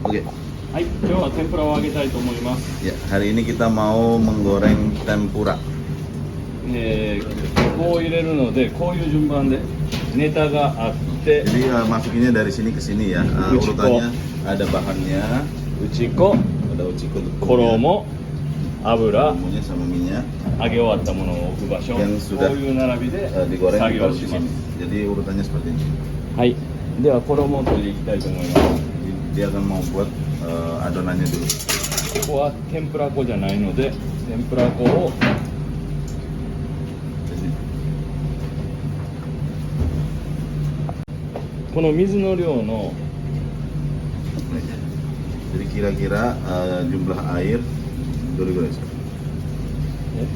Oke. はい、今日は天ぷらを揚げたいと思います。 Ya, hari ini kita mau menggoreng tempura. こう入れるので、こういう順番でネタがあって、 Jadi masukinnya dari sini ke sini ya. Uchiko. Urutannya ada bahannya, うちこ、 ada uchiko, 衣、油、 bumbunya sama minyak 揚げ終わったものを置く場所、 yang こ sudah ういう並びで digoreng 作業 ditaruh し di ま sini. す。 Jadi urutannya seperti ini. はい、では衣を取りいきたいと思います。 Dia akan mau buat adonannya dulu. ここは天ぷら粉じゃないので、天ぷら粉を Jadi, この水の量の jadi kira-kira jumlah air dulu guys. え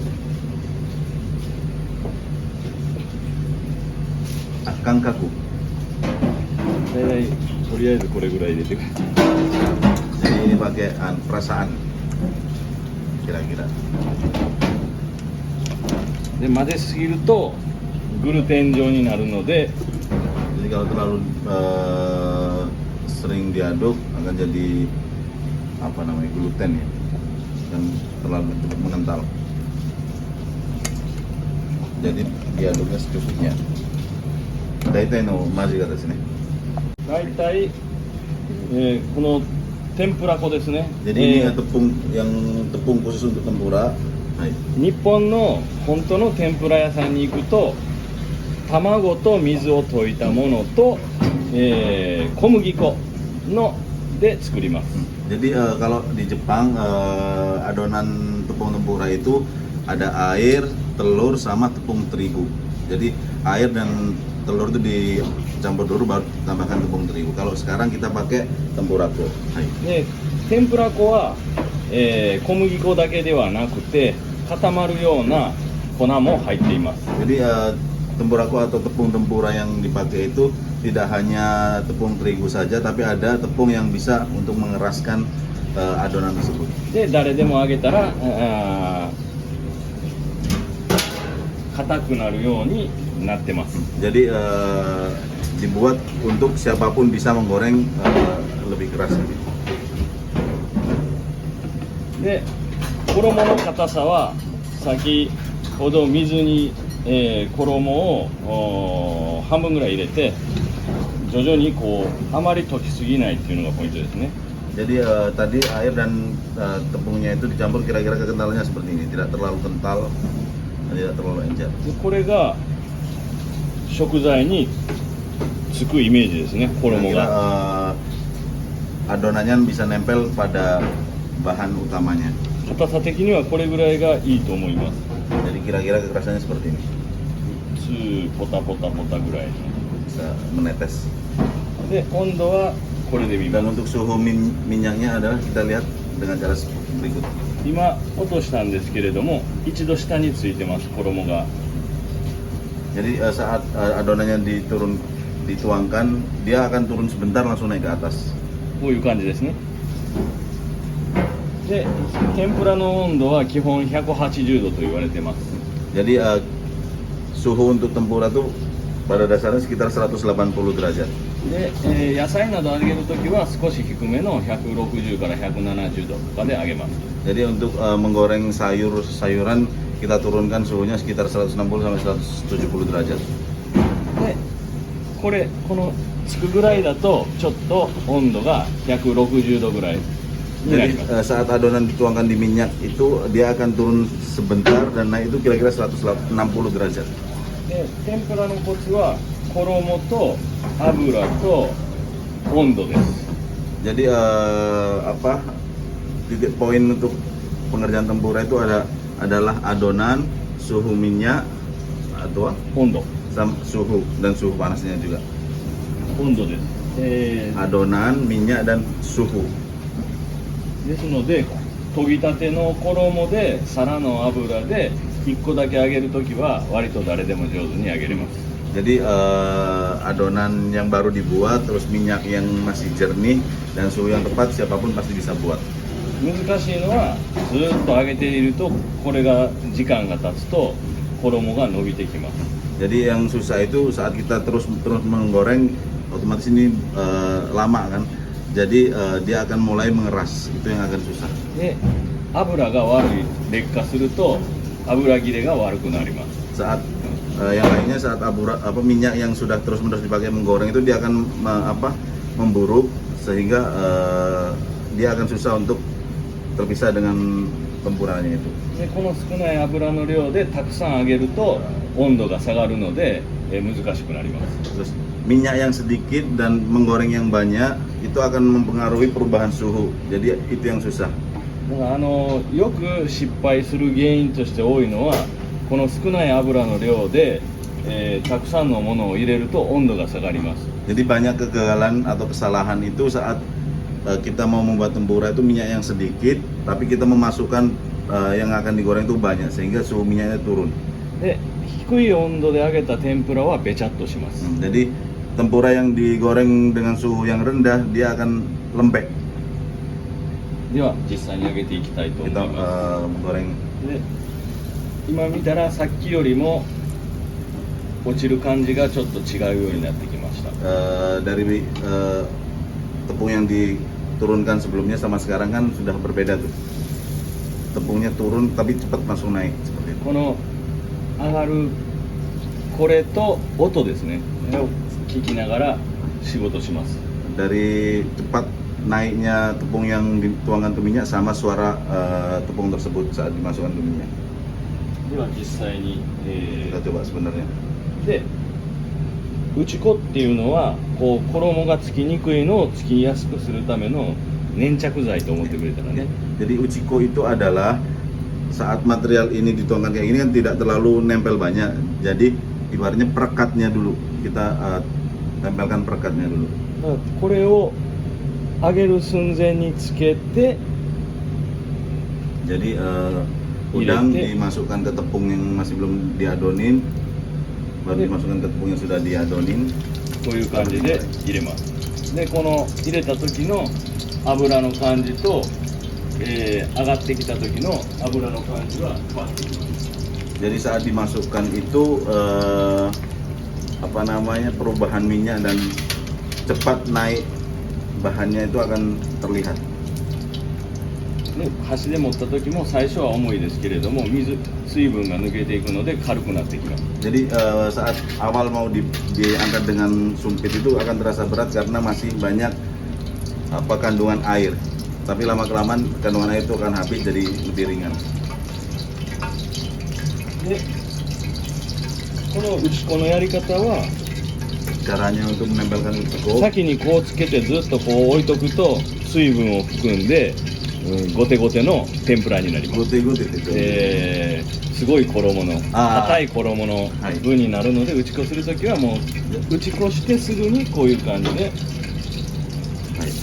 Akan kaku. 大体とりあえずこれぐらい入れてくれ。 Jadi ini pakai perasaan kira-kira. で混ぜすぎるとグルテン状になるので、 Jadi kalau terlalu sering diaduk akan jadi apa namanya gluten ya, dan terlalu cepat mengental. Jadi diaduknya secukupnya. Daitai no maji ga desu ne. 大体、この天ぷら粉ですね。 Jadi ini tepung khusus untuk tempura. Hai. 日本の本当の天ぷら屋さんに行くと卵と水を溶いたものと、小麦粉ので作ります。 Jadi kalau di Jepang adonan tepung tempura itu ada air, telur sama tepung terigu. Jadi air dan telur itu dicampur dulu baru tambahkan tepung terigu. Kalau sekarang kita pakai tempurako. Hai. で天ぷら粉は、小麦粉だけではなくて固まるような粉も入っています。 Jadi tempurako atau tepung tempura yang dipakai itu tidak hanya tepung terigu saja, tapi ada tepung yang bisa untuk mengeraskan adonan tersebut. で誰でも揚げたら硬くなるようになってます。 Jadi dibuat untuk siapapun bisa menggoreng lebih keras lagi. で衣の硬さは先ほど水に、衣を半分ぐらい入れて徐々にこうあまり溶きすぎないっていうのがポイントですね。 Jadi tadi air dan tepungnya itu dicampur kira-kira kekentalannya seperti ini, tidak terlalu kental dan tidak terlalu encer. でこれが食材につくイメージですね、衣 Kira-kira が。 adonannya bisa nempel pada bahan utamanya. 硬さ的にはこれぐらいがいいと思います。 Jadi kira-kira kekerasannya seperti ini, ポタポタポタぐらい bisa menetes. で温度はこれで見ま Dan す。 untuk suhu minyaknya adalah kita lihat dengan cara berikut. 今落としたんですけれども一度下についてます衣が。 Jadi saat adonannya dituangkan, dia akan turun sebentar langsung naik ke atas. こういう感じですね。で天ぷらの温度は基本180度と言われてます。 Jadi suhu untuk tempura tuh pada dasarnya sekitar 180 derajat. で、野菜など揚げるときは少し低めの160から170度とかで揚げます。 Jadi untuk menggoreng sayuran kita turunkan suhunya sekitar 160 sampai 170 derajat. でこのつくぐらいだとちょっと温度が160度ぐらいにな Jadi ります。 saat adonan dituangkan di minyak itu dia akan turun sebentar dan naik itu kira-kira 160 derajat. で天ぷらのコツは衣と油と温度です。 Jadi titik poin untuk pengerjaan tempura itu adalah adonan, suhu minyak atau 温度 suhu dan suhu panasnya juga. 温度です。Adonan, minyak dan suhu. ですので研ぎたての衣で皿の油で1個だけ揚げるときは割と誰でも上手に揚げれます。 Jadi adonan yang baru dibuat, terus minyak yang masih jernih dan suhu yang tepat siapapun pasti bisa buat. 難しいのはずっと揚げているとこれが時間が経つと衣が伸びてきます。 Jadi yang susah itu saat kita terus menggoreng, otomatis ini lama kan. Jadi dia akan mulai mengeras, itu yang akan susah. で油が悪い劣化すると油切れが悪くなります。 Saat yang lainnya saat minyak yang sudah terus-menerus dipakai menggoreng itu dia akan memburuk sehingga dia akan susah untuk terpisah dengan tempuranya itu. でこの少ない油の量でたくさん揚げると温度が下がるので、難しくなります。 Terus minyak yang sedikit dan menggoreng yang banyak itu akan mempengaruhi perubahan suhu. Jadi itu yang susah. だからよく失敗する原因として多いのはこの少ない油の量で、たくさんのものを入れると温度が下がります。 Jadi banyak kegagalan atau kesalahan itu saat kita mau membuat tempura itu minyak yang sedikit, tapi kita memasukkan yang akan digoreng itu banyak sehingga suhu minyaknya turun. で低い温度で揚げた天ぷらはべちゃっとします。 Jadi tempura yang digoreng dengan suhu yang rendah dia akan lembek. では実際に揚げていきたいと思い Kita ま menggoreng. す。で今見たらさっきよりも落ちる感じがちょっと違うようになってきました。 Dari tepung yang diturunkan sebelumnya sama sekarang kan sudah berbeda tuh. Tepungnya turun tapi cepat langsung naik seperti itu. この上がるこれと音ですね。これを聞きながら仕事します。 Dari cepat naiknya tepung yang dituangkan ke minyak sama suara tepung tersebut saat dimasukkan ke minyak. では実際に、 Kita coba sebenarnya. で打ち粉っていうのはこう衣がつきにくいのをつきやすくするための粘着剤と思ってくれたらね。 Jadi uchiko itu adalah saat material ini dituangkan kayak gini kan tidak terlalu nempel banyak. Jadi ibaratnya perekatnya dulu. Kita tempelkan perekatnya dulu. だからこれを揚げる寸前につけて Jadi udang Direte. dimasukkan ke tepung yang masih belum diadonin, baru Iya. dimasukkan ke tepung yang sudah diadonin. こういう感じで入れます。でこの入れた時の油の感じと、上がってきた時の油の感じは変わってきます。 Jadi saat dimasukkan itu perubahan minyak dan cepat naik bahannya itu akan terlihat. で箸で持った時も最初は重いですけれども水分が抜けていくので軽くなってきます。 Jadi saat awal mau diangkat dengan sumpit itu akan terasa berat karena masih banyak kandungan air. Tapi lama-kelamaan kandungan air itu akan habis jadi lebih ringan. でこの打ち粉のやり方は Caranya untuk menempelkan uchiko, 先にこうつけてずっとこう置いとくと水分を含んで、ゴテゴテの天ぷらになります。 gote-gote itu. すごい衣のあー硬い衣の分になるので打ち粉するときはもう打ち粉してすぐにこういう感じで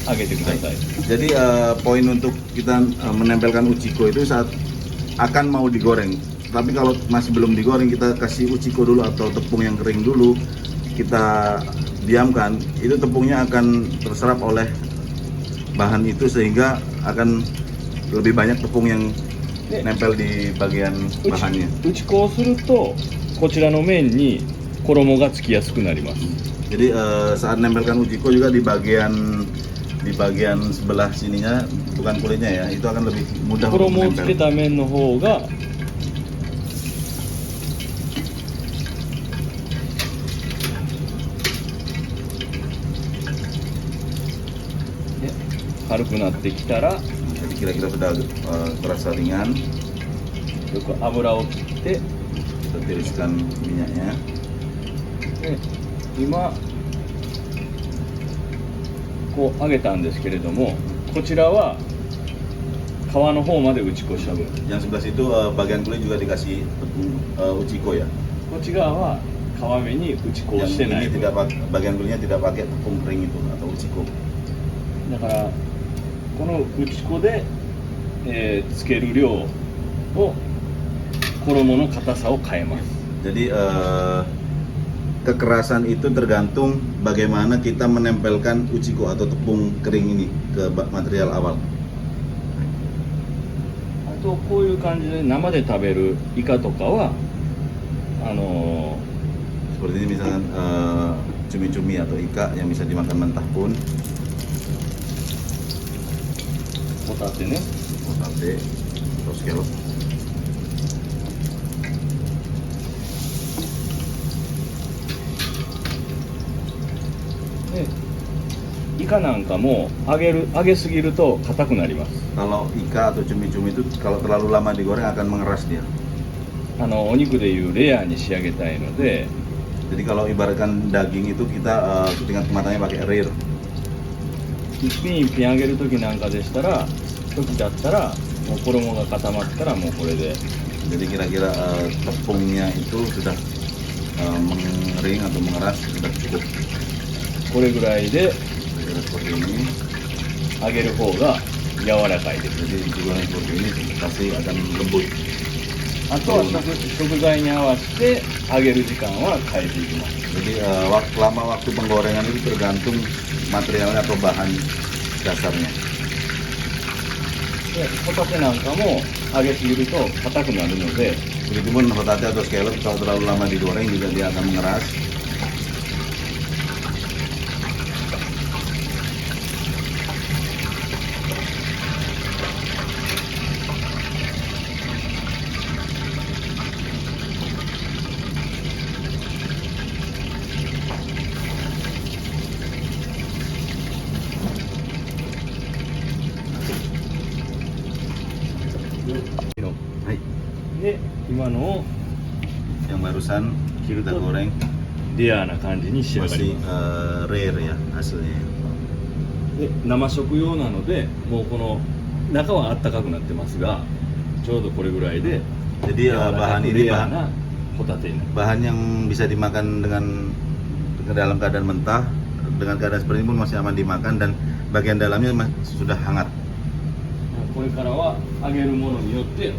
揚げてください。 Jadi poin untuk kita menempelkan uchiko itu saat akan mau digoreng. Tapi kalau masih belum digoreng kita kasih uchiko dulu atau tepung yang kering dulu. Kita diamkan, itu tepungnya akan terserap oleh bahan itu sehingga akan lebih banyak tepung yang nempel di bagian bahannya. 打ち粉をするとこちらの面に衣がつきやすくなります。 Jadi saat nempelkan uchiko juga di bagian sebelah sininya, bukan kulitnya ya, itu akan lebih mudah untuk 衣をつけ menempel. た面の方が軽くなってきたら Jadi kira-kira sudah terasa ringan, よく油を切って kita tiriskan minyaknya. で今こう揚げたんですけれどもこちらは皮の方まで打ち粉した分 Yang sebelah situ bagian kulit juga dikasih tepung uchiko ya. こっち側は皮目に打ち粉をして Yang ない ini 分 tidak bagian kulitnya tidak pakai tepung kering itu atau uchiko. だからこの打ち粉で、つける量を衣の硬さを変えます。 Jadi kekerasan itu tergantung bagaimana kita menempelkan uchiko atau tepung kering ini ke material awal. あとこういう感じで生で食べるイカとかはSeperti ini misalkan cumi-cumi atau ikan yang bisa dimakan mentah pun ホタテね。 Hotate atau scallop. でイカなんかも揚げすぎると硬くなります。 Kalau ikan atau cumi-cumi itu kalau terlalu lama digoreng akan mengeras dia. お肉でいうレアに仕上げたいので、 Jadi kalau ibaratkan daging itu kita tingkat matanya pakai rare. 一品一品揚げる時なんかでしたら時だったらもう衣が固まったらもうこれで Jadi kira-kira tepungnya itu sudah mengering atau mengeras sudah cukup. これぐらいで Kira-kira seperti ini. 揚げる方が柔らかいです。 Jadi digoreng seperti ini pasti akan lembut. あとは食材に合わせて揚げる時間は変えていきます。 Jadi lama waktu penggorengan itu tergantung materialnya atau bahan dasarnya. でホタテなんかも揚げすぎると硬くなるので、 Begitupun hotate atau scallop kalau terlalu lama digoreng juga dia akan mengeras. はい。 で今のを Yang barusan kita Kira- goreng レアな感じに仕上がり masih ます。 rare ya hasilnya. で生食用なのでもうこの中はあったかくなってますがちょうどこれぐらいで Jadi 柔らか bahan く ini レアなホタテになる。 bahan yang bisa dimakan dengan dalam keadaan mentah, dengan keadaan seperti ini pun masih aman dimakan dan bagian dalamnya sudah hangat. これからは揚げるものによって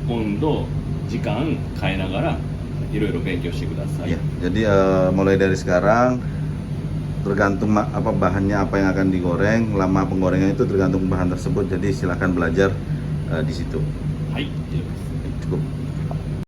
温度時間変えながらいろいろ勉強してください。 Ya, jadi mulai dari sekarang tergantung apa bahannya apa yang akan digoreng, lama penggorengan itu tergantung bahan tersebut. Jadi silakan belajar di situ. はい、以上です。 Cukup.